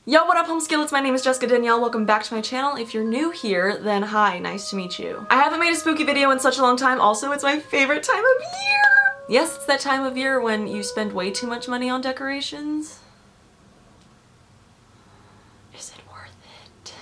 Yo, what up, home skillets? My name is Jessica Danielle. Welcome back to my channel. If you're new here, then hi, nice to meet you. I haven't made a spooky video in such a long time. Also, it's my favorite time of year. Yes, it's that time of year when you spend way too much money on decorations. Is it worth it?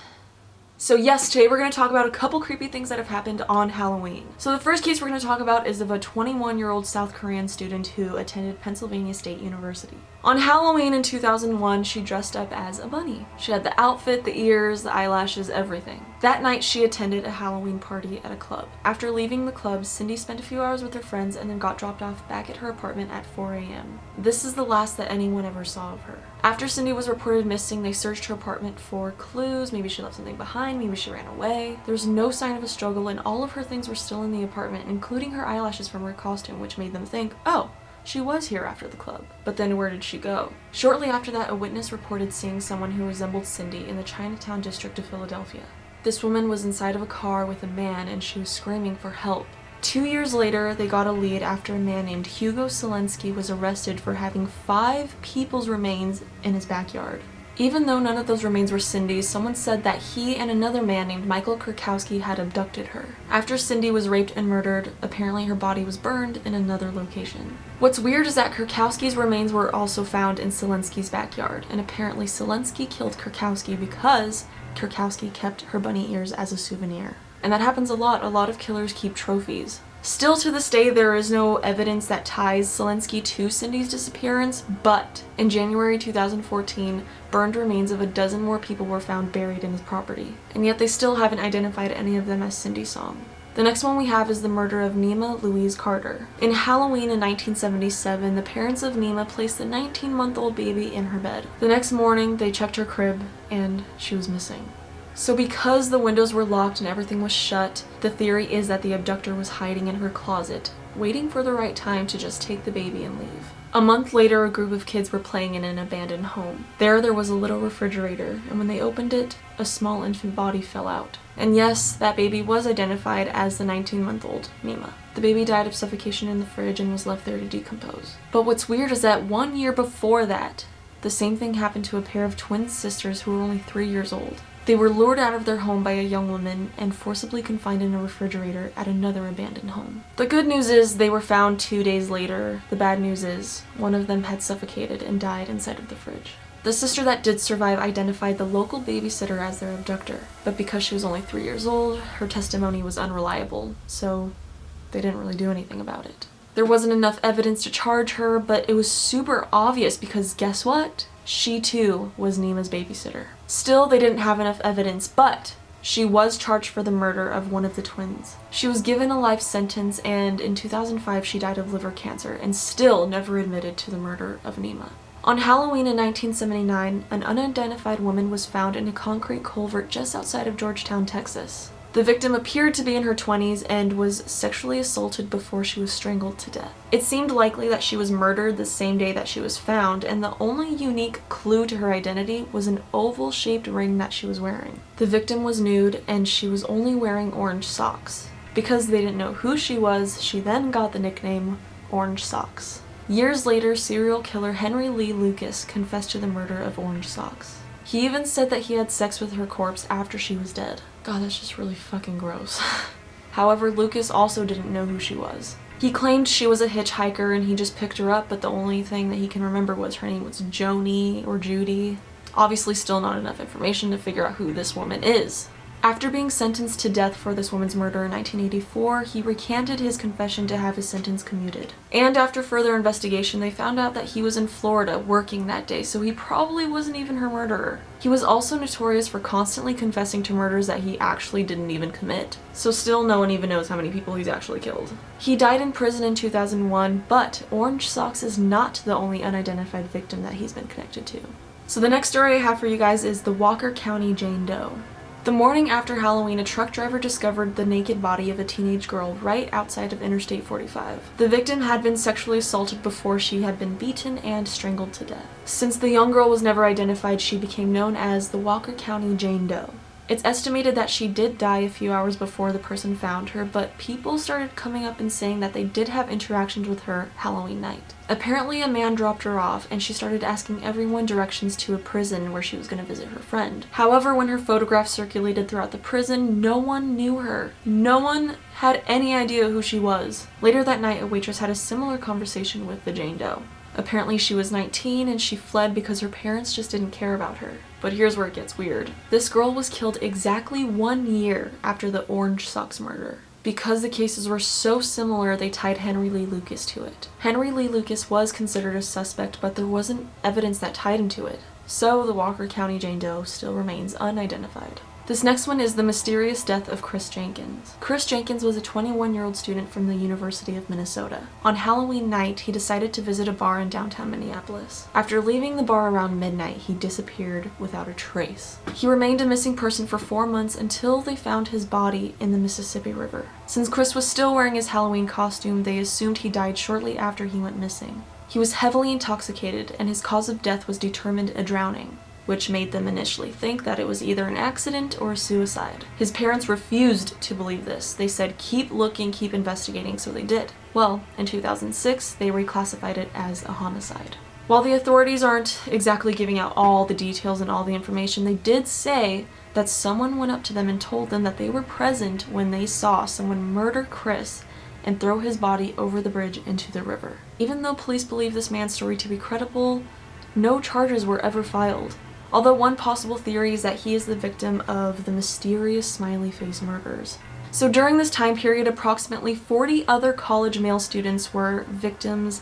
So yes, today we're going to talk about a couple creepy things that have happened on Halloween. So the first case we're going to talk about is of a 21-year-old South Korean student who attended Pennsylvania State University. On Halloween in 2001, she dressed up as a bunny. She had the outfit, the ears, the eyelashes, everything. That night, she attended a Halloween party at a club. After leaving the club, Cindy spent a few hours with her friends and then got dropped off back at her apartment at 4 a.m. This is the last that anyone ever saw of her. After Cindy was reported missing, they searched her apartment for clues. Maybe she left something behind, maybe she ran away. There's no sign of a struggle, and all of her things were still in the apartment, including her eyelashes from her costume, which made them think, oh, she was here after the club. But then where did she go? Shortly after that, a witness reported seeing someone who resembled Cindy in the Chinatown district of Philadelphia. This woman was inside of a car with a man and she was screaming for help. 2 years later, they got a lead after a man named Hugo Selensky was arrested for having 5 people's remains in his backyard. Even though none of those remains were Cindy's, someone said that he and another man named Michael Kurkowski had abducted her. After Cindy was raped and murdered, apparently her body was burned in another location. What's weird is that Kurkowski's remains were also found in Selensky's backyard, and apparently Selensky killed Kurkowski because Kurkowski kept her bunny ears as a souvenir. And that happens a lot. A lot of killers keep trophies. Still to this day, there is no evidence that ties Selensky to Cindy's disappearance, but in January 2014, burned remains of a dozen more people were found buried in his property, and yet they still haven't identified any of them as Cindy Song. The next one we have is the murder of Nema Louise Carter. In Halloween in 1977, the parents of Nema placed the 19-month-old baby in her bed. The next morning, they checked her crib, and she was missing. So because the windows were locked and everything was shut, the theory is that the abductor was hiding in her closet, waiting for the right time to just take the baby and leave. A month later, a group of kids were playing in an abandoned home. There was a little refrigerator, and when they opened it, a small infant body fell out. And yes, that baby was identified as the 19-month-old Nema. The baby died of suffocation in the fridge and was left there to decompose. But what's weird is that 1 year before that, the same thing happened to a pair of twin sisters who were only 3 years old. They were lured out of their home by a young woman and forcibly confined in a refrigerator at another abandoned home. The good news is they were found 2 days later. The bad news is one of them had suffocated and died inside of the fridge. The sister that did survive identified the local babysitter as their abductor, but because she was only 3 years old, her testimony was unreliable, so they didn't really do anything about it. There wasn't enough evidence to charge her, but it was super obvious because guess what? She too was Nema's babysitter. Still, they didn't have enough evidence, but she was charged for the murder of one of the twins. She was given a life sentence, and in 2005 she died of liver cancer and still never admitted to the murder of Nema. On Halloween in 1979, an unidentified woman was found in a concrete culvert just outside of Georgetown, Texas. The victim appeared to be in her 20s and was sexually assaulted before she was strangled to death. It seemed likely that she was murdered the same day that she was found, and the only unique clue to her identity was an oval-shaped ring that she was wearing. The victim was nude, and she was only wearing orange socks. Because they didn't know who she was, she then got the nickname Orange Socks. Years later, serial killer Henry Lee Lucas confessed to the murder of Orange Socks. He even said that he had sex with her corpse after she was dead. God, that's just really fucking gross. However, Lucas also didn't know who she was. He claimed she was a hitchhiker and he just picked her up, but the only thing that he can remember was her name was Joni or Judy. Obviously still not enough information to figure out who this woman is. After being sentenced to death for this woman's murder in 1984, he recanted his confession to have his sentence commuted. And after further investigation, they found out that he was in Florida working that day, so he probably wasn't even her murderer. He was also notorious for constantly confessing to murders that he actually didn't even commit. So still no one even knows how many people he's actually killed. He died in prison in 2001, but Orange Socks is not the only unidentified victim that he's been connected to. So the next story I have for you guys is the Walker County Jane Doe. The morning after Halloween, a truck driver discovered the naked body of a teenage girl right outside of Interstate 45. The victim had been sexually assaulted before she had been beaten and strangled to death. Since the young girl was never identified, she became known as the Walker County Jane Doe. It's estimated that she did die a few hours before the person found her, but people started coming up and saying that they did have interactions with her Halloween night. Apparently a man dropped her off and she started asking everyone directions to a prison where she was going to visit her friend. However, when her photograph circulated throughout the prison, no one knew her. No one had any idea who she was. Later that night, a waitress had a similar conversation with the Jane Doe. Apparently she was 19 and she fled because her parents just didn't care about her. But here's where it gets weird. This girl was killed exactly 1 year after the Orange Socks murder. Because the cases were so similar, they tied Henry Lee Lucas to it. Henry Lee Lucas was considered a suspect, but there wasn't evidence that tied him to it. So the Walker County Jane Doe still remains unidentified. This next one is the mysterious death of Chris Jenkins. Chris Jenkins was a 21-year-old student from the University of Minnesota. On Halloween night, he decided to visit a bar in downtown Minneapolis. After leaving the bar around midnight, he disappeared without a trace. He remained a missing person for 4 months until they found his body in the Mississippi River. Since Chris was still wearing his Halloween costume, they assumed he died shortly after he went missing. He was heavily intoxicated, and his cause of death was determined a drowning, which made them initially think that it was either an accident or a suicide. His parents refused to believe this. They said, keep looking, keep investigating, so they did. Well, in 2006, they reclassified it as a homicide. While the authorities aren't exactly giving out all the details and all the information, they did say that someone went up to them and told them that they were present when they saw someone murder Chris and throw his body over the bridge into the river. Even though police believe this man's story to be credible, no charges were ever filed. Although one possible theory is that he is the victim of the mysterious smiley face murders. So during this time period, approximately 40 other college male students were victims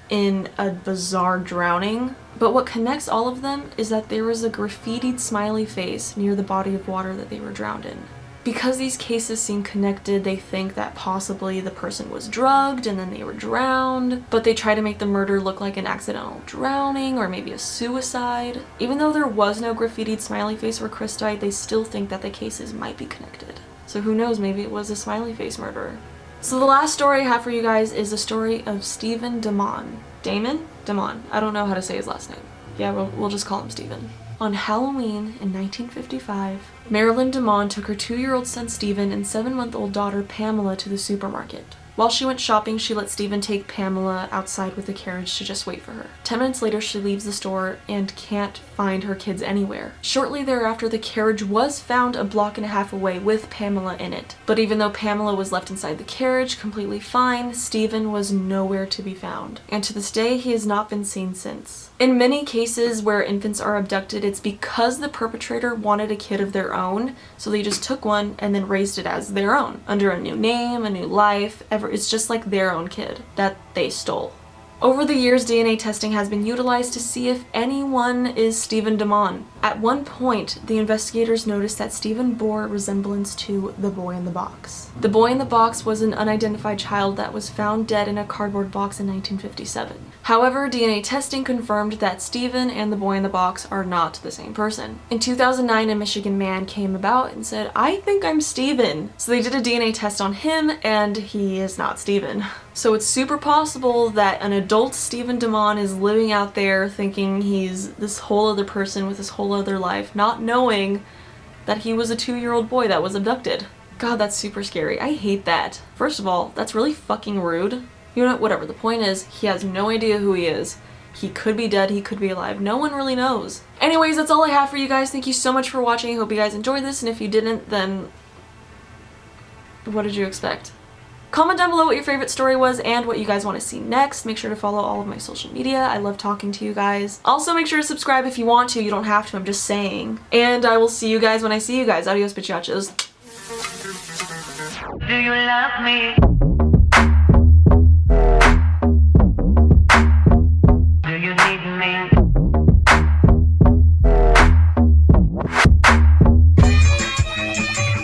in a bizarre drowning. But what connects all of them is that there was a graffitied smiley face near the body of water that they were drowned in. Because these cases seem connected, they think that possibly the person was drugged and then they were drowned, but they try to make the murder look like an accidental drowning or maybe a suicide. Even though there was no graffitied smiley face where Chris died, they still think that the cases might be connected. So who knows, maybe it was a smiley face murderer. So the last story I have for you guys is the story of Stephen Damon. Damon? I don't know how to say his last name. Yeah, we'll just call him Stephen. On Halloween in 1955, Marilyn Damon took her 2-year-old son Stephen and 7-month-old daughter Pamela to the supermarket. While she went shopping, she let Stephen take Pamela outside with the carriage to just wait for her. 10 minutes later, she leaves the store and can't find her kids anywhere. Shortly thereafter, the carriage was found a block and a half away with Pamela in it. But even though Pamela was left inside the carriage completely fine, Stephen was nowhere to be found. And to this day, he has not been seen since. In many cases where infants are abducted, it's because the perpetrator wanted a kid of their own, so they just took one and then raised it as their own, under a new name, a new life, it's just like their own kid that they stole. Over the years, DNA testing has been utilized to see if anyone is Stephen Damon. At one point, the investigators noticed that Stephen bore resemblance to the boy in the box. The boy in the box was an unidentified child that was found dead in a cardboard box in 1957. However, DNA testing confirmed that Stephen and the boy in the box are not the same person. In 2009, a Michigan man came about and said, "I think I'm Stephen." So they did a DNA test on him, and he is not Stephen. So it's super possible that an adult Stephen Damon is living out there thinking he's this whole other person with this whole other life, not knowing that he was a 2-year-old boy that was abducted. God, that's super scary. I hate that. First of all, that's really fucking rude. You know what, whatever. The point is, he has no idea who he is. He could be dead, he could be alive. No one really knows. Anyways, that's all I have for you guys. Thank you so much for watching. I hope you guys enjoyed this, and if you didn't, then what did you expect? Comment down below what your favorite story was and what you guys want to see next. Make sure to follow all of my social media. I love talking to you guys. Also, make sure to subscribe if you want to. You don't have to, I'm just saying. And I will see you guys when I see you guys. Adios, bichachos. Do you love me?